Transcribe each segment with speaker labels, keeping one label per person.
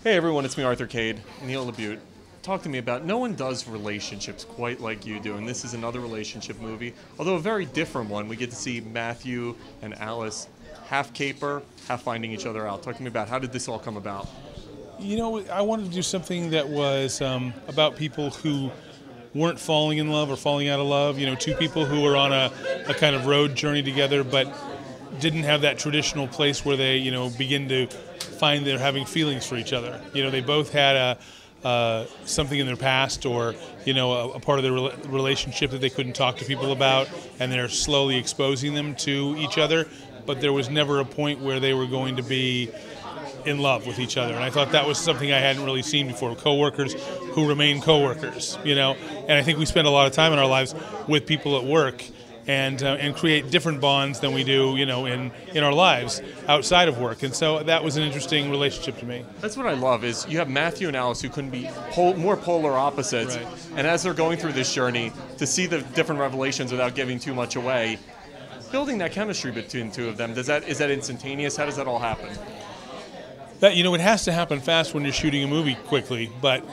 Speaker 1: Hey everyone, it's me, Arthur Kade, Neil LaBute. Talk to me about, no one does relationships quite like you do, and this is another relationship movie, although a very different one. We get to see Matthew and Alice half caper, half finding each other out. Talk to me about, how did this all come about?
Speaker 2: You know, I wanted to do something that was about people who weren't falling in love or falling out of love. You know, two people who were on a kind of road journey together, but didn't have that traditional place where they, begin to find they're having feelings for each other. You know, they both had something in their past, or a part of their relationship that they couldn't talk to people about, and they're slowly exposing them to each other. But there was never a point where they were going to be in love with each other, and I thought that was something I hadn't really seen before. Coworkers who remain coworkers, and I think we spend a lot of time in our lives with people at work, and create different bonds than we do, in our lives outside of work. And so that was an interesting relationship to me.
Speaker 1: That's what I love, is you have Matthew and Alice who couldn't be more polar opposites,
Speaker 2: right.
Speaker 1: And as they're going through this journey, to see the different revelations without giving too much away, building that chemistry between the two of them, is that instantaneous? How does that all happen?
Speaker 2: That, it has to happen fast when you're shooting a movie quickly, but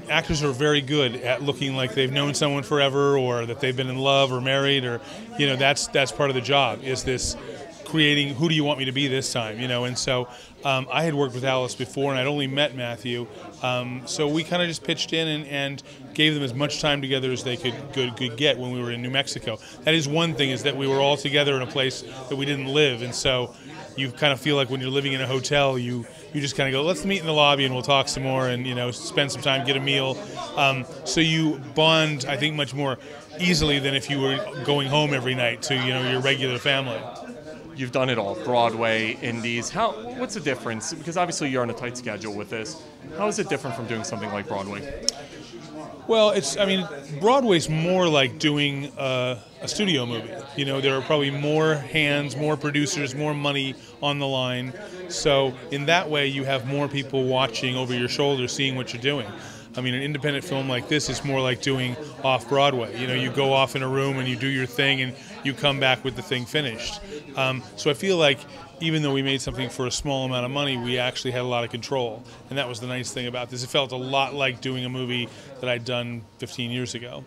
Speaker 2: actors are very good at looking like they've known someone forever, or that they've been in love or married, or that's part of the job, is this creating, who do you want me to be this time, and so I had worked with Alice before, and I'd only met Matthew, so we kind of just pitched in and gave them as much time together as they could get when we were in New Mexico. That is one thing, is that we were all together in a place that we didn't live, and so you kind of feel like when you're living in a hotel, you just kind of go, let's meet in the lobby and we'll talk some more, and spend some time, get a meal. So you bond, I think, much more easily than if you were going home every night to your regular family.
Speaker 1: You've done it all, Broadway, indies. What's the difference? Because obviously you're on a tight schedule with this. How is it different from doing something like Broadway?
Speaker 2: Well, Broadway's more like doing a studio movie. There are probably more hands, more producers, more money on the line. So in that way, you have more people watching over your shoulder, seeing what you're doing. An independent film like this is more like doing off-Broadway. You go off in a room and you do your thing, and you come back with the thing finished. So I feel like even though we made something for a small amount of money, we actually had a lot of control. And that was the nice thing about this. It felt a lot like doing a movie that I'd done 15 years ago.